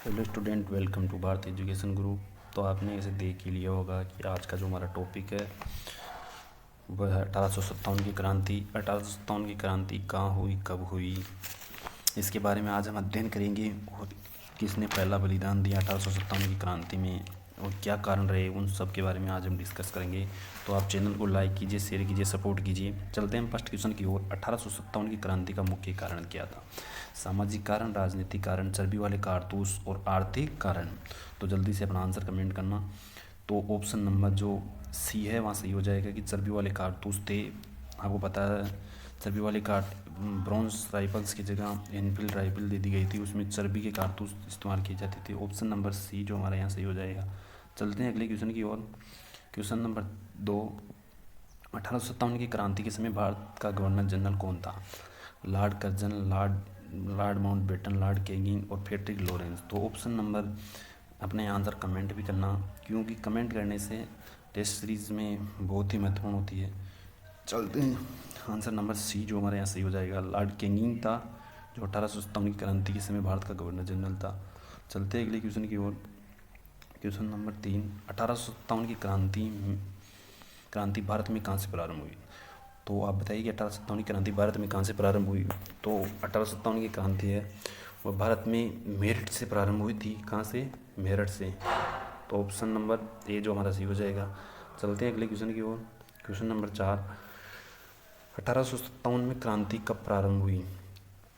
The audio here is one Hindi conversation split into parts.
Hello student, welcome to Bharat education group. तो आपने इसे देख ही लिया होगा कि आज का जो हमारा टॉपिक है वह है 1857 की क्रांति। 1857 की क्रांति कहाँ हुई, कब हुई, इसके बारे में आज हम अध्ययन करेंगे। और किसने पहला बलिदान दिया 1857 की क्रांति में और क्या कारण रहे, उन सब के बारे में आज हम डिस्कस करेंगे। तो आप चैनल को लाइक कीजिए, शेयर कीजिए, सपोर्ट कीजिए। चलते हैं हम फर्स्ट क्वेश्चन की ओर। 1857 की क्रांति का मुख्य कारण क्या था? सामाजिक कारण, राजनीतिक कारण, चर्बी वाले कारतूस और आर्थिक कारण। तो जल्दी से अपना आंसर कमेंट करना। तो ऑप्शन नंबर जो सी है वहाँ सही हो जाएगा कि चर्बी वाले कारतूस थे। आपको पता है चर्बी वाले ब्रॉन्ज राइफल्स की जगह एनफील्ड राइफल दे दी गई थी, उसमें चर्बी के कारतूस इस्तेमाल किए जाते थे। ऑप्शन नंबर सी जो हमारे यहाँ सही हो जाएगा। चलते हैं अगले क्वेश्चन की ओर। क्वेश्चन नंबर 2, 1857 की क्रांति के समय भारत का गवर्नर जनरल कौन था? Lord Curzon, Lord Mountbatten, Lord Canning और फ्रेडरिक लॉरेंस। तो ऑप्शन नंबर अपने आंसर कमेंट भी करना, क्योंकि कमेंट करने से टेस्ट सीरीज में बहुत ही महत्वपूर्ण होती है। चलते हैं आंसर नंबर सी जो हमारे यहाँ सही हो जाएगा। लॉर्ड कैनिंग था जो 1857 की क्रांति के समय भारत का गवर्नर जनरल था। चलते हैं अगले क्वेश्चन की ओर। क्वेश्चन नंबर 3, 1857 की क्रांति भारत में कहाँ से प्रारंभ हुई? तो आप बताइए कि 1857 की क्रांति भारत में कहाँ से प्रारंभ हुई? तो 1857 की क्रांति है वह भारत में मेरठ से प्रारंभ हुई थी। कहाँ से? मेरठ से। तो ऑप्शन नंबर ए जो हमारा सही हो जाएगा। चलते हैं अगले क्वेश्चन की ओर। क्वेश्चन नंबर 4, 1857 में क्रांति कब प्रारंभ हुई?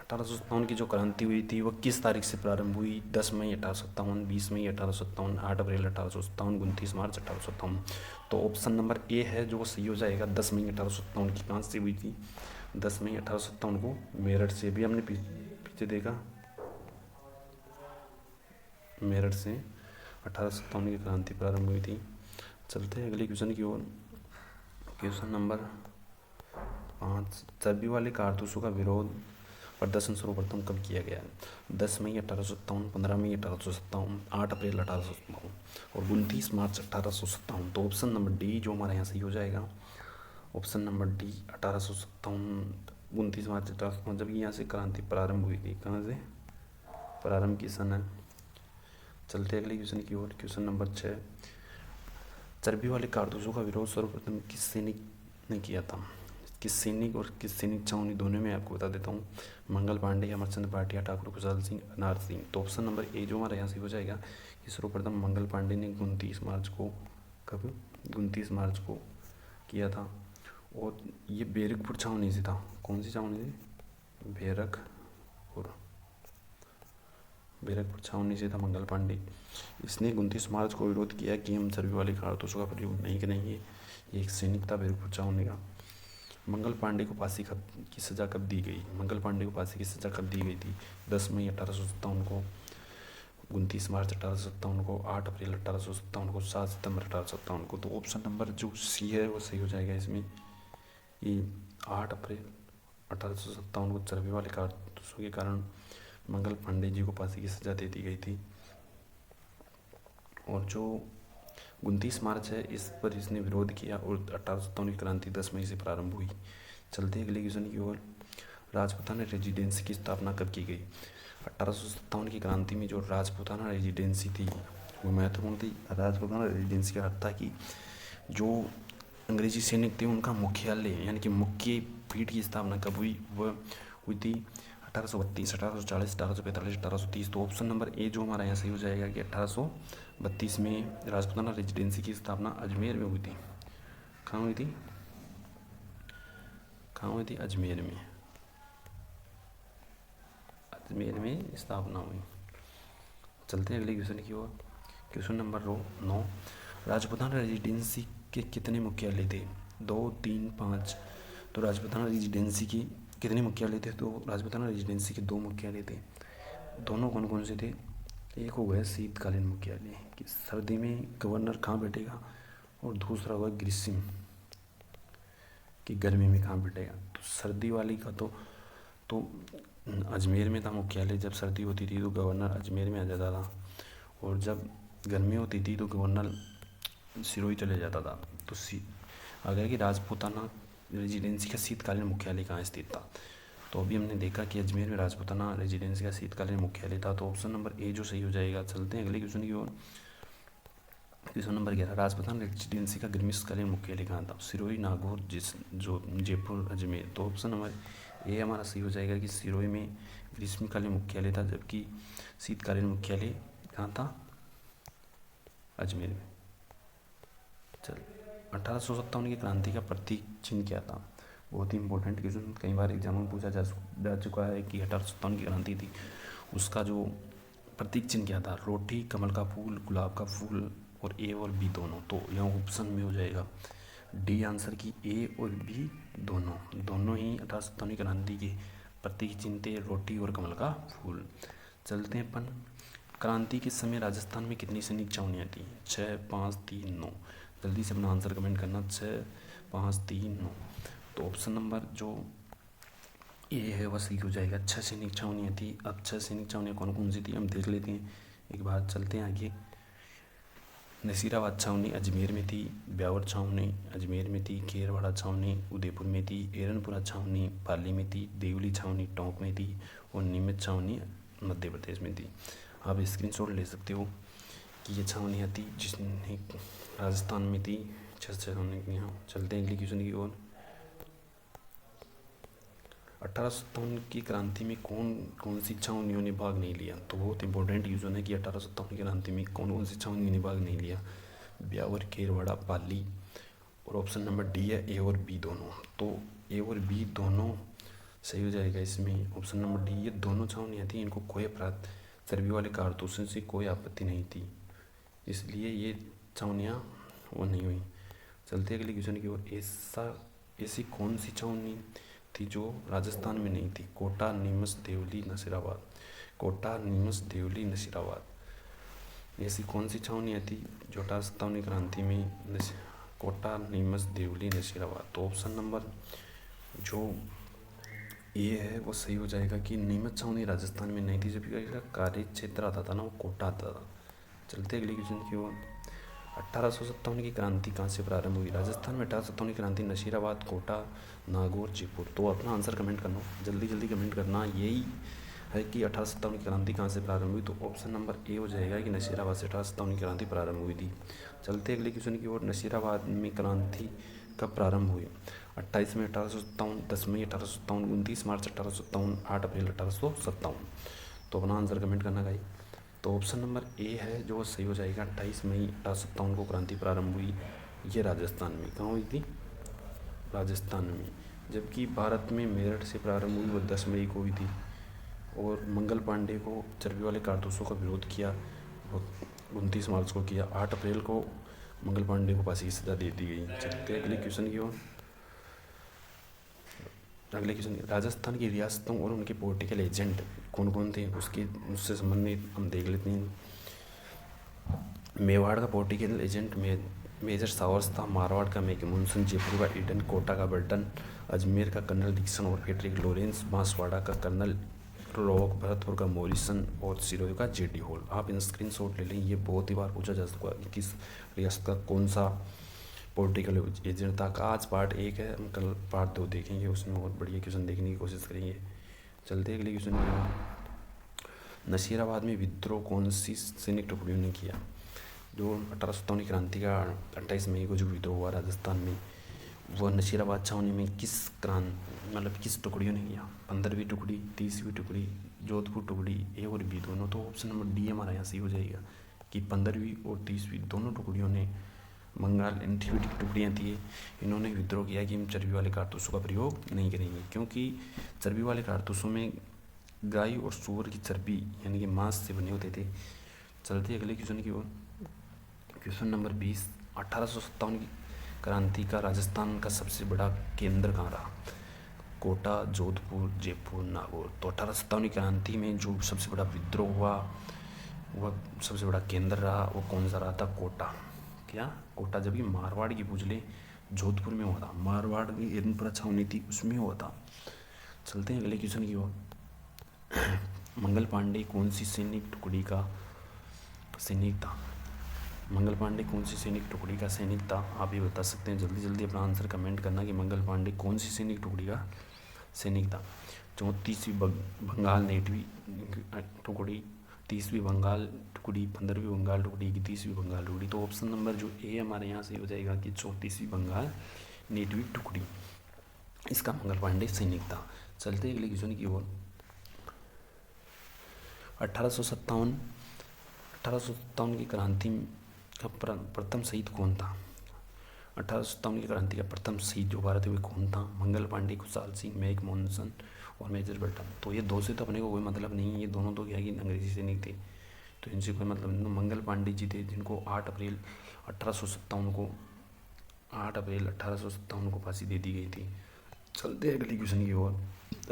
1857 की जो क्रांति हुई थी वह किस तारीख से प्रारंभ हुई? 10 मई 1857, 20 मई 1857, 8 अप्रैल 1857, 29 मार्च 1857। तो ऑप्शन नंबर ए है जो सही हो जाएगा। 10 मई 1857 की कहाँ से हुई थी? 10 मई 1857 को मेरठ से। भी हमने पीछे देखा, मेरठ से 1857 की क्रांति प्रारंभ हुई थी। चलते हैं अगले क्वेश्चन की ओर। क्वेश्चन नंबर 5, चर्बी वाले कारतूसों का विरोध प्रदर्शन सर्वप्रथम कब किया गया? 10 मई 1857, 15 मई 1857, 8 अप्रैल 1857 और 29 मार्च 1857। तो ऑप्शन नंबर डी जो हमारे यहाँ सही हो जाएगा। ऑप्शन नंबर डी 1857, 29 मार्च 1857, जबकि यहाँ से क्रांति प्रारंभ हुई थी। कहाँ से प्रारंभ की सन है? चलते अगले क्वेश्चन की ओर। क्वेश्चन नंबर 6, चर्बी वाले कारतूसों का विरोध सर्वप्रथम किस सैनिक ने किया था? किस सैनिक और किस सैनिक छावनी दोनों में आपको बता देता हूँ। मंगल पांडे, अमरचंद भाटिया, ठाकुर खुशहाल सिंह, अनार सिंह। तो ऑप्शन नंबर ए जो हमारे यहाँ से हो जाएगा कि सर्वप्रथम मंगल पांडे ने 29 मार्च को, कब? 29 मार्च को किया था। और ये बैरकपुर छावनी से था। कौन सी छावनी से? बैरकपुर छावनी से था मंगल पांडे। इसने 29 मार्च को विरोध किया कि हम चर्बी वाले कारतूसों का प्रयोग नहीं करेंगे। ये एक सैनिक था बैरकपुर छावनी का। मंगल पांडे को फांसी की सज़ा कब दी गई? मंगल पांडे को फांसी की सज़ा कब दी गई थी? 10 मई 1857 को, 29 मार्च 1857 को, 8 अप्रैल 1857 को, 7 सितंबर 1857 को। तो ऑप्शन नंबर जो सी है वो सही हो जाएगा इसमें कि 8 अप्रैल 1857 को चर्बी वाले कारतूसों के कारण मंगल पांडे जी को फांसी की सज़ा दे दी गई थी। और जो 29 मार्च है इस पर इसने विरोध किया और 1857 की क्रांति 10 मई से प्रारंभ हुई। चलते हैं अगले क्वेश्चन की ओर। राजपूताना रेजिडेंसी की स्थापना कब की गई? 1857 की क्रांति में जो राजपूताना रेजिडेंसी थी वो महत्वपूर्ण थी। राजपूताना रेजिडेंसी का अर्थ था कि जो अंग्रेजी सैनिक थे उनका मुख्यालय यानी कि मुख्य पीठ की स्थापना कब हुई? वह हुई थी 1832, 1840, 1845, 1830। तो ऑप्शन नंबर ए जो हमारा यहाँ सही हो जाएगा कि 1832 में राजपूताना रेजिडेंसी की स्थापना अजमेर में हुई थी। कहाँ हुई थी? अजमेर में। अजमेर में स्थापना हुई। चलते हैं अगले क्वेश्चन की ओर। क्वेश्चन नंबर 9, राजपूताना रेजिडेंसी के कितने मुख्यालय थे? 2, 3, 5। तो राजपूताना रेजिडेंसी की कितने मुख्यालय थे? तो राजपूताना रेजिडेंसी के 2 मुख्यालय थे। दोनों कौन कौन से थे? एक हो गया शीतकालीन मुख्यालय कि सर्दी में गवर्नर कहाँ बैठेगा, और दूसरा हुआ ग्रीष्म कि गर्मी में कहाँ बैठेगा। तो सर्दी वाली का तो अजमेर में था मुख्यालय। जब सर्दी होती थी तो गवर्नर अजमेर में आ जाता था, और जब गर्मी होती थी तो गवर्नर सिरोही चले जाता था। तो अगर कि राजपूताना रेजिडेंसी का शीतकालीन मुख्यालय कहाँ स्थित था? तो अभी हमने देखा कि अजमेर में राजपूताना रेजिडेंसी का शीतकालीन मुख्यालय था, तो ऑप्शन नंबर ए जो सही हो जाएगा। चलते हैं अगले क्वेश्चन की ओर। क्वेश्चन नंबर 11, राजपूताना रेजिडेंसी का ग्रीष्मकालीन मुख्यालय कहाँ था? सिरोही, नागौर, जयपुर, अजमेर। तो ऑप्शन नंबर ए हमारा सही हो जाएगा कि सिरोही में ग्रीष्मकालीन मुख्यालय था, जबकि शीतकालीन मुख्यालय कहाँ था? अजमेर में। चल 1857 की क्रांति का प्रतीक चिन्ह क्या था? बहुत ही इंपॉर्टेंट क्वेश्चन, कई बार एग्जाम में पूछा जा चुका है कि 1857 की क्रांति थी, उसका जो प्रतीक चिन्ह क्या था? रोटी, कमल का फूल, गुलाब का फूल और ए और बी दोनों। तो यहाँ ऑप्शन में हो जाएगा डी आंसर की ए और बी दोनों ही 1857 की क्रांति के प्रतीक चिन्ह थे, रोटी और कमल का फूल। चलते हैं अपन, क्रांति के समय राजस्थान में कितनी सैनिक छावनियाँ थी? 6, 5, 3, 9। जल्दी से अपना आंसर कमेंट करना, 6, 5, 3, 9। तो ऑप्शन नंबर जो ए है वह सही हो जाएगा। 6 सैनिक छावनियाँ थी। अब 6 सैनिक छावनियाँ कौन कौन सी थी हम देख लेते हैं एक बार। चलते हैं आगे। नसीराबाद छावनी अजमेर में थी, ब्यावर छावनी अजमेर में थी, खेरवाड़ा छावनी उदयपुर में थी, एरनपुरा छावनी पाली में थी, देवली छावनी टोंक में थी और नीमच छावनी मध्य प्रदेश में थी। आप स्क्रीनशॉट ले सकते हो कि ये छावनियाँ थी जिसने राजस्थान में थी, 6 छावनी। यहाँ चलते हैं अगले क्वेश्चन की ओर। 1857 की क्रांति में कौन कौन सी छावनियों ने भाग नहीं लिया? तो बहुत इंपॉर्टेंट क्वेश्चन है कि 1857 की क्रांति में कौन कौन सी छावनियों ने भाग नहीं लिया? ब्यावर, खेरवाड़ा, पाली और ऑप्शन नंबर डी है ए और बी दोनों। तो ए और बी दोनों सही हो जाएगा इसमें। ऑप्शन नंबर डी, ये दोनों छावनियाँ थी, इनको कोई अपराध चर्बी वाले कारतूसों से कोई आपत्ति नहीं थी, इसलिए ये छावनियाँ वो नहीं हुई। चलते अगले क्वेश्चन की ओर। ऐसी कौन सी छावनी थी जो राजस्थान में नहीं थी? कोटा, नीमच, देवली, नसीराबाद। कोटा, नीमच, देवली, नसीराबाद। ऐसी कौन सी छावनियाँ थी जो 1857 क्रांति में? कोटा, नीमच, देवली, नसीराबाद। तो ऑप्शन नंबर जो ए है वो सही हो जाएगा कि नीमच छावनी राजस्थान में नहीं थी, जबकि इसका कार्य क्षेत्र आता था ना वो कोटा आता था। चलते अगले क्वेश्चन की ओर। 1857 की क्रांति कहाँ से प्रारंभ हुई? राजस्थान में 1857 की क्रांति नसीराबाद, कोटा, नागौर, जयपुर। तो अपना आंसर कमेंट करना, जल्दी जल्दी कमेंट करना। यही है कि 1857 की क्रांति कहाँ से प्रारंभ हुई। तो ऑप्शन नंबर ए हो जाएगा कि नसीराबाद से 1857 की क्रांति प्रारंभ हुई थी। चलते अगले क्वेश्चन की ओर। नसीराबाद में क्रांति कब प्रारंभ हुई? 28 मई 1857, 10 मई 1857, 29 मार्च 1857, 8 अप्रैल 1857। तो अपना आंसर कमेंट करना गाइस। तो ऑप्शन नंबर ए है जो सही हो जाएगा। 28 मई 1857 को क्रांति प्रारंभ हुई। ये राजस्थान में कहाँ हुई थी? राजस्थान में। जबकि भारत में मेरठ से प्रारंभ हुई, वो 10 मई को हुई थी। और मंगल पांडे को चर्बी वाले कारतूसों का विरोध किया, वो 29 मार्च को किया। 8 अप्रैल को मंगल पांडे को फांसी की सजा दे दी गई। चलते अगले क्वेश्चन की ओर। अगले क्वेश्चन, राजस्थान की रियासतों और उनके पॉलिटिकल एजेंट कौन कौन थे उससे संबंधित हम देख लेते हैं। मेवाड़ का पॉलिटिकल एजेंट मेजर सावर्स था, मारवाड़ का मैकमुनसन, जयपुर का ईडन, कोटा का बर्टन, अजमेर का कर्नल डिक्सन और फेडरिक लॉरेंस, बांसवाड़ा का कर्नल रॉक, भरतपुर का मॉरिसन और सिरोही का जेडी हॉल। आप इन स्क्रीनशॉट ले लें, ये बहुत ही बार पूछा जा चुका है कि किस रियासत का कौन सा पॉलिटिकल एजेंट था। आज पार्ट 1 है, हम कल पार्ट 2 देखेंगे, उसमें बहुत बढ़िया क्वेश्चन देखने की कोशिश करेंगे। चलते अगले क्वेश्चन में। नसीराबाद में विद्रोह कौन सी सैनिक टुकड़ियों ने किया? जो 1857 की क्रांति का 28 मई को जो विद्रोह हुआ राजस्थान में, वह नसीराबाद छावनी में किस टुकड़ियों ने किया? 15वीं टुकड़ी, 30वीं टुकड़ी, जोधपुर टुकड़ी, ए और बी दोनों। तो ऑप्शन नंबर डी हमारा यहाँ सही हो जाएगा कि 15वीं और 30वीं दोनों टुकड़ियों ने, बंगाल एंटीवी की टुकड़ियाँ थी, इन्होंने विद्रोह किया कि हम चर्बी वाले कारतूसों का प्रयोग नहीं करेंगे, क्योंकि चर्बी वाले कारतूसों में गाय और सूअर की चर्बी यानी कि मांस से बने होते थे। चलते अगले क्वेश्चन की ओर। क्वेश्चन नंबर 20, 1857 की क्रांति का राजस्थान का सबसे बड़ा केंद्र कहाँ रहा? कोटा, जोधपुर, जयपुर, नागौर। तो 1857 की क्रांति में जो सबसे बड़ा विद्रोह हुआ, वह सबसे बड़ा केंद्र रहा, वो कौन सा रहा था? कोटा। क्या? कोटा। जबकि मारवाड़ की पूछ ले, जोधपुर में हुआ था। मारवाड़ की एरनपुरा छावनी थी, उसमें हुआ था। चलते हैं अगले क्वेश्चन की ओर। मंगल पांडे कौन सी सैनिक टुकड़ी का सैनिक था? मंगल पांडे कौन सी सैनिक टुकड़ी का सैनिक था? आप ये बता सकते हैं। जल्दी जल्दी अपना आंसर कमेंट करना कि मंगल पांडे कौन सी सैनिक टुकड़ी का सैनिक था। 34वीं बंगाल नेटवी टुकड़ी, 30वीं बंगाल टुकड़ी, 15वीं बंगाल टुकड़ी, 31वीं बंगाल टुकड़ी। तो ऑप्शन नंबर जो ए हमारे यहाँ से हो जाएगा कि 34वीं बंगाल नेटवी टुकड़ी, इसका मंगल पांडे सैनिक था। चलते अगले क्वेश्चन की ओर। 1857 की क्रांति का प्रथम शहीद कौन था? 1857 की क्रांति का प्रथम शहीद जो भारत में कौन था? मंगल पांडे, खुशहाल सिंह, मैकमोहन और मेजर बटन। तो ये दो से तो अपने को कोई मतलब नहीं है, ये दोनों तो क्या कि अंग्रेजी सैनिक थे, तो इनसे कोई मतलब नहीं। मंगल पांडे जी थे जिनको 8 अप्रैल 1857 को फांसी दे दी गई थी। चलते अगली क्वेश्चन की ओर।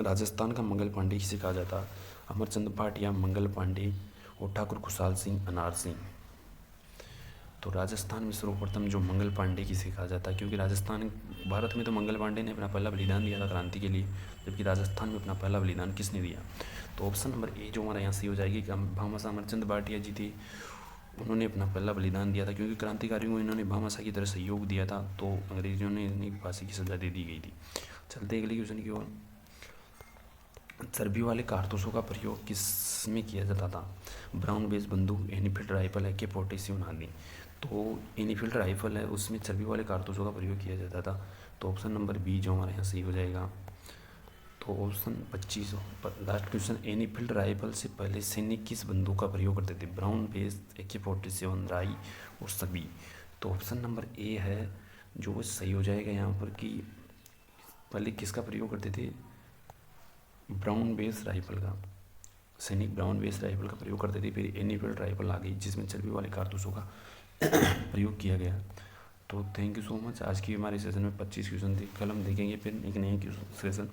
राजस्थान का मंगल पांडे किसे कहा जाता है? अमरचंद भाटिया, मंगल पांडे और ठाकुर खुशहाल सिंह, अनार सिंह। तो राजस्थान में सर्वप्रथम जो मंगल पांडे किसे कहा जाता है, क्योंकि राजस्थान, भारत में तो मंगल पांडे ने अपना पहला बलिदान दिया था क्रांति के लिए, जबकि राजस्थान में अपना पहला बलिदान किसने दिया? तो ऑप्शन नंबर ए जो हमारे यहाँ से हो जाएगी कि भामाशाह अमरचंद भाटिया जी थे, उन्होंने अपना पहला बलिदान दिया था, क्योंकि क्रांतिकारियों को इन्होंने भामाशाह की तरह सहयोग दिया था, तो अंग्रेजों ने इन्हें फांसी की सजा दे दी गई थी। चलते अगले क्वेश्चन की ओर। चर्बी वाले कारतूसों का प्रयोग किस में किया जाता था? ब्राउन बेस बंदूक, एनीफील्ड राइफल, AK-47 आदि। तो एनीफील्ड राइफल है, उसमें चर्बी वाले कारतूसों का प्रयोग किया जाता था। तो ऑप्शन नंबर बी जो हमारे यहाँ सही हो जाएगा। तो ऑप्शन 25 लास्ट क्वेश्चन। एनीफील्ड राइफल से पहले सैनिक किस बंदूक का प्रयोग करते थे? ब्राउन बेस, AK-47, राई और सभी। तो ऑप्शन नंबर ए है जो सही हो जाएगा यहाँ पर, कि पहले किसका प्रयोग करते थे? ब्राउन बेस राइफल का। सैनिक ब्राउन बेस राइफल का प्रयोग करते थे। फिर एनीफील्ड राइफल आ गई जिसमें चर्बी वाले कारतूसों का प्रयोग किया गया। तो थैंक यू सो मच। आज की हमारे सेशन में 25 क्वेश्चन थे। कल हम देखेंगे फिर एक नए सेशन।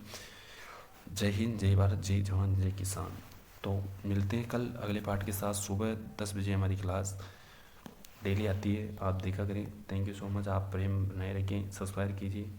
जय हिंद, जय भारत, जय जवान, जय किसान। तो मिलते हैं कल अगले पार्ट के साथ। सुबह 10 बजे हमारी क्लास डेली आती है, आप देखा करें। Thank you so much. आप प्रेम बनाए रखें, सब्सक्राइब कीजिए।